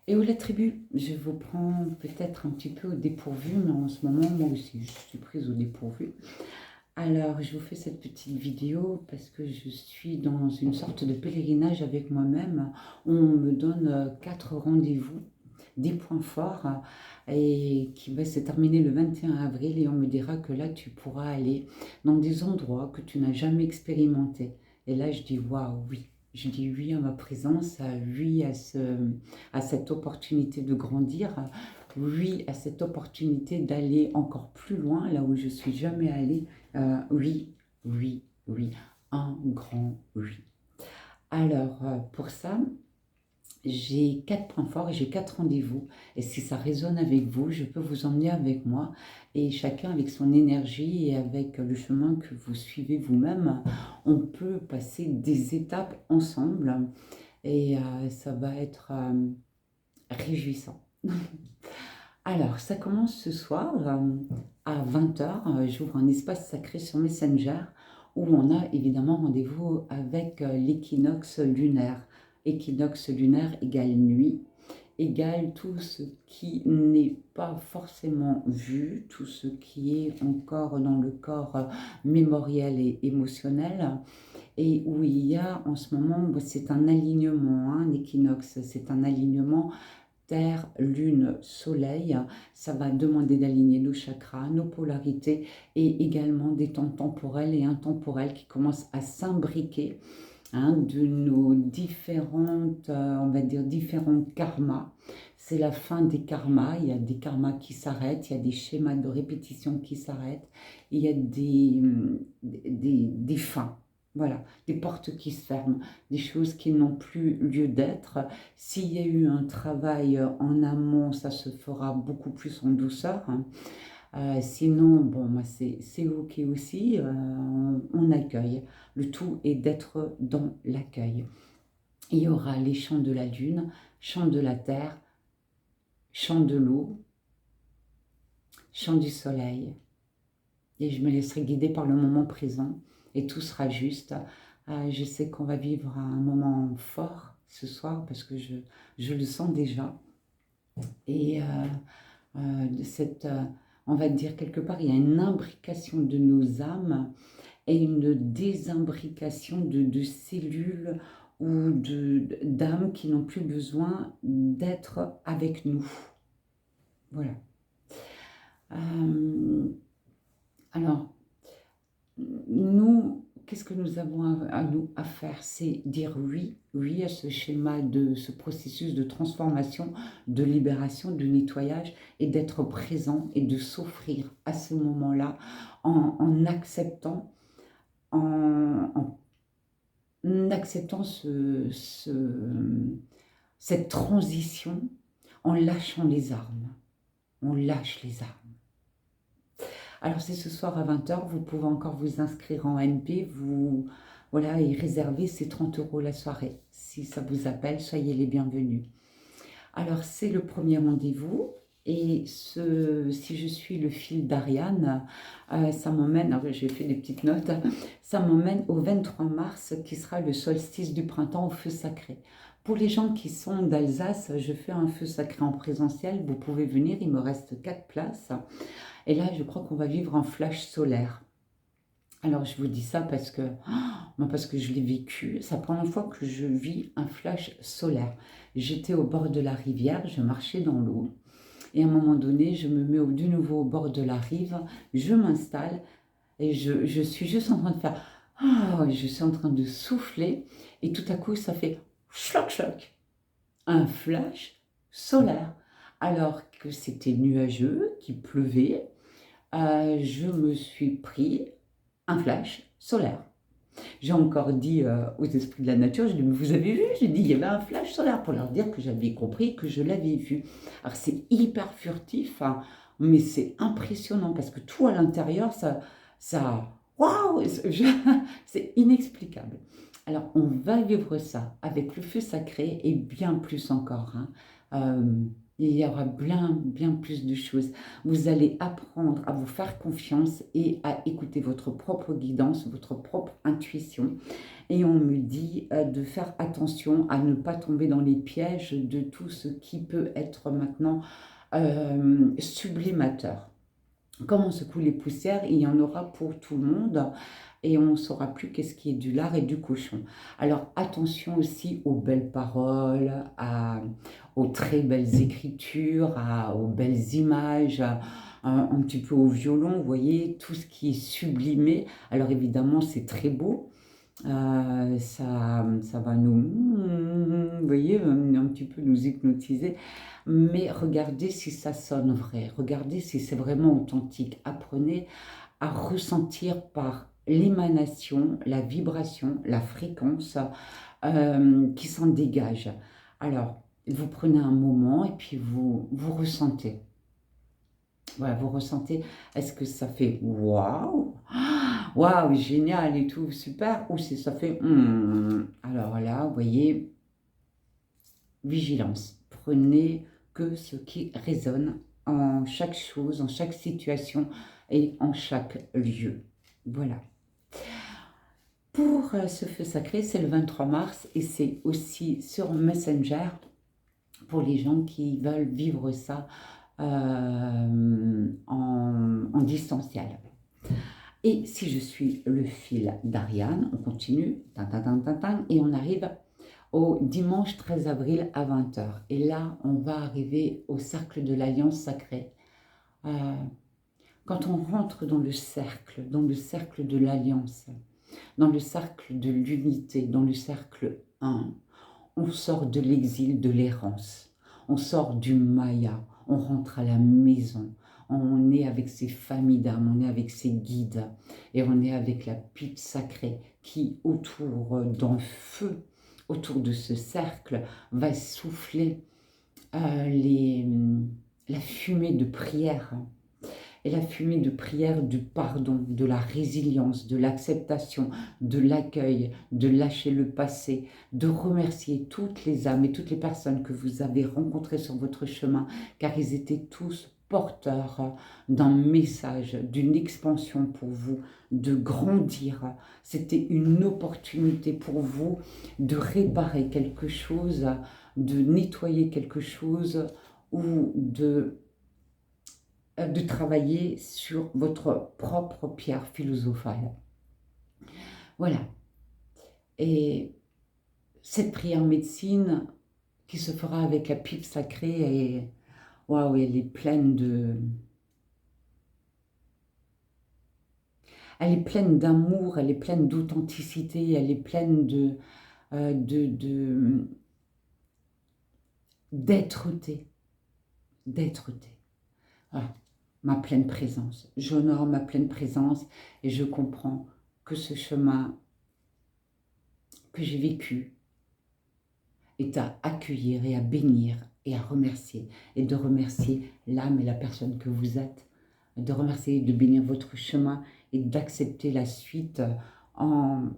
Et où la tribu, je vous prends peut-être un petit peu au dépourvu, mais en ce moment, moi aussi, je suis prise au dépourvu. Alors, je vous fais cette petite vidéo parce que je suis dans une sorte de pèlerinage avec moi-même. On me donne 4 rendez-vous, 10 points forts, et qui va se terminer le 21 avril. Et on me dira que là, tu pourras aller dans des endroits que tu n'as jamais expérimentés. Et là, je dis, waouh, oui. Je dis oui à ma présence, oui à cette opportunité de grandir, oui à cette opportunité d'aller encore plus loin, là où je suis jamais allée. Oui, oui, oui, un grand oui. Alors, pour ça, j'ai 4 points forts et j'ai 4 rendez-vous. Et si ça résonne avec vous, je peux vous emmener avec moi. Et chacun avec son énergie et avec le chemin que vous suivez vous-même, on peut passer des étapes ensemble. Et ça va être réjouissant. Alors, ça commence ce soir à 20 h. J'ouvre un espace sacré sur Messenger où on a évidemment rendez-vous avec l'équinoxe lunaire. Équinoxe lunaire égale nuit, égale tout ce qui n'est pas forcément vu, tout ce qui est encore dans le corps mémoriel et émotionnel, et où il y a en ce moment, c'est un alignement, hein, l'équinoxe, c'est un alignement Terre, Lune, Soleil. Ça va demander d'aligner nos chakras, nos polarités et également des temps temporels et intemporels qui commencent à s'imbriquer, hein, de nos différentes, on va dire, différents karmas. C'est la fin des karmas. Il y a des karmas qui s'arrêtent, il y a des schémas de répétition qui s'arrêtent, il y a des fins. Voilà, des portes qui se ferment, des choses qui n'ont plus lieu d'être. S'il y a eu un travail en amont, ça se fera beaucoup plus en douceur, hein. Sinon, bon, moi, c'est OK aussi, on accueille. Le tout est d'être dans l'accueil. Il y aura les chants de la lune, chants de la terre, chants de l'eau, chants du soleil. Et je me laisserai guider par le moment présent et tout sera juste. Je sais qu'on va vivre un moment fort ce soir parce que je le sens déjà. Et cette, on va dire quelque part, il y a une imbrication de nos âmes et une désimbrication de cellules ou d'âmes qui n'ont plus besoin d'être avec nous. Voilà. Alors, nous, qu'est-ce que nous avons à faire? C'est dire oui, oui à ce schéma, de ce processus de transformation, de libération, de nettoyage, et d'être présent et de s'offrir à ce moment-là en acceptant, en acceptant cette transition, en lâchant les armes. On lâche les armes. Alors c'est ce soir à 20 h, vous pouvez encore vous inscrire en MP, voilà, et réserver ces 30 € la soirée. Si ça vous appelle, soyez les bienvenus. Alors c'est le premier rendez-vous, et si je suis le fil d'Ariane, ça m'emmène, alors j'ai fait des petites notes, ça m'emmène au 23 mars qui sera le solstice du printemps au feu sacré. Pour les gens qui sont d'Alsace, je fais un feu sacré en présentiel, vous pouvez venir, il me reste 4 places. Et là, je crois qu'on va vivre un flash solaire. Alors, je vous dis ça parce que, moi, parce que je l'ai vécu. C'est la première fois que je vis un flash solaire. J'étais au bord de la rivière, je marchais dans l'eau. Et à un moment donné, je me mets de nouveau au bord de la rive, je m'installe et je suis juste en train de faire... je suis en train de souffler. Et tout à coup, ça fait choc, choc. Un flash solaire. Alors que c'était nuageux, qu'il pleuvait. Je me suis pris un flash solaire. J'ai encore dit aux esprits de la nature, je dis, mais vous avez vu? J'ai dit, il y avait un flash solaire pour leur dire que j'avais compris, que je l'avais vu. Alors c'est hyper furtif, hein, mais c'est impressionnant parce que tout à l'intérieur, waouh, c'est inexplicable. Alors on va vivre ça avec le feu sacré et bien plus encore, hein. Il y aura bien plus de choses. Vous allez apprendre à vous faire confiance et à écouter votre propre guidance, votre propre intuition. Et on me dit de faire attention à ne pas tomber dans les pièges de tout ce qui peut être maintenant sublimateur. Comme on secoue les poussières, il y en aura pour tout le monde et on ne saura plus qu'est-ce qui est du lard et du cochon. Alors attention aussi aux belles paroles, aux très belles écritures, aux belles images, un petit peu au violon, vous voyez, tout ce qui est sublimé. Alors évidemment, c'est très beau. Ça va nous, vous voyez, un petit peu nous hypnotiser. Mais regardez si ça sonne vrai, regardez si c'est vraiment authentique. Apprenez à ressentir par l'émanation, la vibration, la fréquence qui s'en dégage. Alors, vous prenez un moment et puis vous ressentez. Voilà, vous ressentez, est-ce que ça fait waouh, waouh, génial et tout, super, ou si ça fait alors là, vous voyez, vigilance. Prenez que ce qui résonne en chaque chose, en chaque situation et en chaque lieu. Voilà. Pour ce feu sacré, c'est le 23 mars et c'est aussi sur Messenger pour les gens qui veulent vivre ça en distanciel. Et si je suis le fil d'Ariane, on continue, et on arrive au dimanche 13 avril à 20 h. Et là, on va arriver au cercle de l'Alliance sacrée. Quand on rentre dans le cercle de l'Alliance, dans le cercle de l'unité, dans le cercle 1, on sort de l'exil, de l'errance, on sort du Maya, on rentre à la maison, on est avec ses familles d'âmes, on est avec ses guides, et on est avec la pipe sacrée qui, autour d'un feu, autour de ce cercle, va souffler la fumée de prière. Et la fumée de prière du pardon, de la résilience, de l'acceptation, de l'accueil, de lâcher le passé, de remercier toutes les âmes et toutes les personnes que vous avez rencontrées sur votre chemin, car ils étaient tous porteurs d'un message, d'une expansion pour vous, de grandir. C'était une opportunité pour vous de réparer quelque chose, de nettoyer quelque chose ou de travailler sur votre propre pierre philosophale. Voilà. Et cette prière médecine qui se fera avec la pipe sacrée, et waouh, elle est pleine d'amour, elle est pleine d'authenticité, elle est pleine d'être-té. Voilà. Ma pleine présence. J'honore ma pleine présence et je comprends que ce chemin que j'ai vécu est à accueillir et à bénir et à remercier. Et de remercier l'âme et la personne que vous êtes. De remercier, de bénir votre chemin et d'accepter la suite en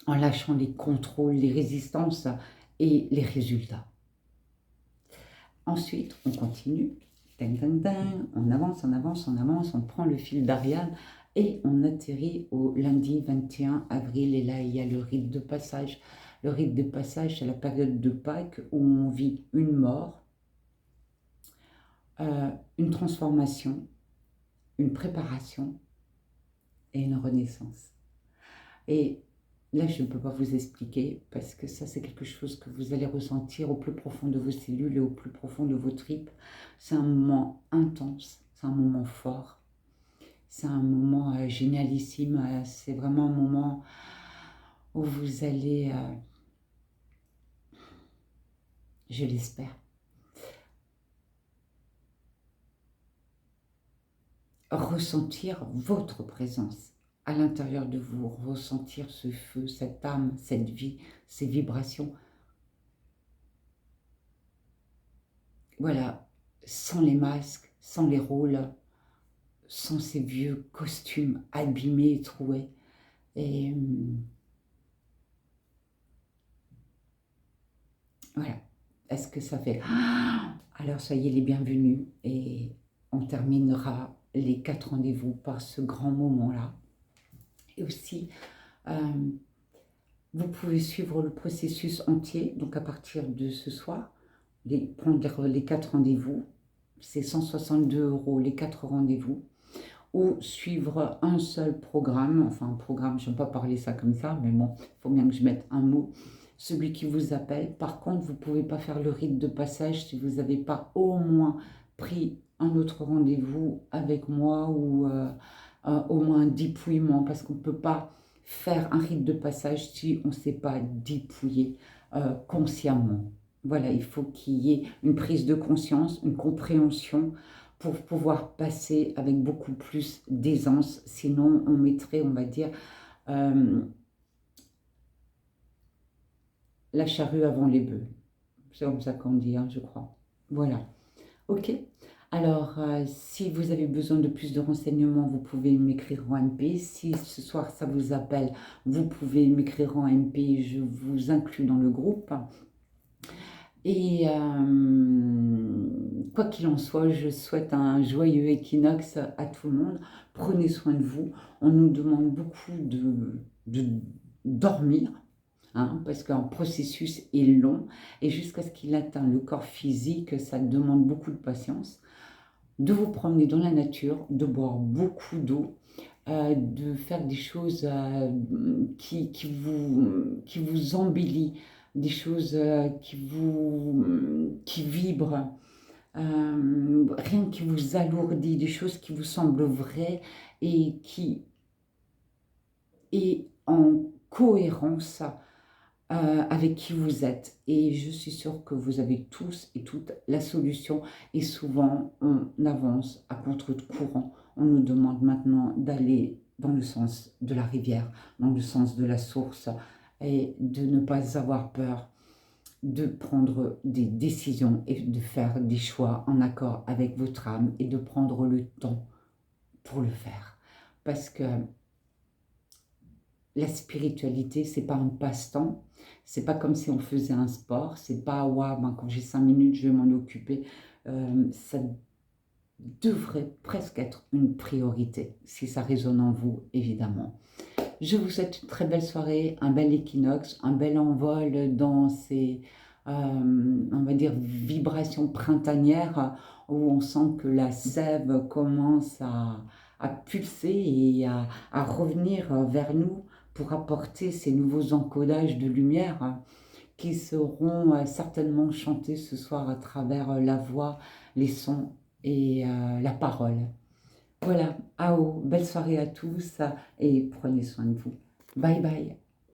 lâchant les contrôles, les résistances et les résultats. Ensuite, on continue. On avance, on prend le fil d'Ariane et on atterrit au lundi 21 avril. Et là, il y a le rite de passage. Le rite de passage, c'est la période de Pâques où on vit une mort, une transformation, une préparation et une renaissance. Et là, je ne peux pas vous expliquer parce que ça, c'est quelque chose que vous allez ressentir au plus profond de vos cellules et au plus profond de vos tripes. C'est un moment intense, c'est un moment fort, c'est un moment génialissime. C'est vraiment un moment où vous allez, je l'espère, ressentir votre présence à l'intérieur de vous, ressentir ce feu, cette âme, cette vie, ces vibrations. Voilà, sans les masques, sans les rôles, sans ces vieux costumes abîmés et troués. Et voilà, est-ce que ça fait Alors, soyez les bienvenus et on terminera les 4 rendez-vous par ce grand moment-là. Et aussi, vous pouvez suivre le processus entier, donc à partir de ce soir, prendre les 4 rendez-vous, c'est 162 € les 4 rendez-vous, ou suivre un seul programme, enfin un programme, je n'aime pas parler ça comme ça, mais bon, il faut bien que je mette un mot, celui qui vous appelle. Par contre, vous ne pouvez pas faire le rite de passage si vous n'avez pas au moins pris un autre rendez-vous avec moi ou au moins un dépouillement, parce qu'on ne peut pas faire un rite de passage si on ne s'est pas dépouillé consciemment. Voilà, il faut qu'il y ait une prise de conscience, une compréhension pour pouvoir passer avec beaucoup plus d'aisance. Sinon, on mettrait, on va dire, la charrue avant les bœufs. C'est comme ça qu'on dit, hein, je crois. Voilà. Ok. Alors, si vous avez besoin de plus de renseignements, vous pouvez m'écrire en MP. Si ce soir ça vous appelle, vous pouvez m'écrire en MP. Je vous inclus dans le groupe. Et quoi qu'il en soit, je souhaite un joyeux équinoxe à tout le monde. Prenez soin de vous. On nous demande beaucoup de dormir, hein, parce qu'un processus est long. Et jusqu'à ce qu'il atteigne le corps physique, ça demande beaucoup de patience. De vous promener dans la nature, de boire beaucoup d'eau, de faire des choses qui vous embellissent, des choses qui vibrent, rien qui vous alourdit, des choses qui vous semblent vraies et qui est en cohérence avec qui vous êtes. Et je suis sûre que vous avez tous et toutes la solution. Et souvent, on avance à contre-courant. On nous demande maintenant d'aller dans le sens de la rivière, dans le sens de la source, et de ne pas avoir peur de prendre des décisions et de faire des choix en accord avec votre âme et de prendre le temps pour le faire. Parce que la spiritualité, c'est pas un passe-temps, c'est pas comme si on faisait un sport, c'est pas waouh, ben, quand j'ai 5 minutes, je vais m'en occuper. Ça devrait presque être une priorité, si ça résonne en vous, évidemment. Je vous souhaite une très belle soirée, un bel équinoxe, un bel envol dans ces, on va dire, vibrations printanières où on sent que la sève commence à pulser et à revenir vers nous pour apporter ces nouveaux encodages de lumière qui seront certainement chantés ce soir à travers la voix, les sons et la parole. Voilà, belle soirée à tous et prenez soin de vous. Bye bye.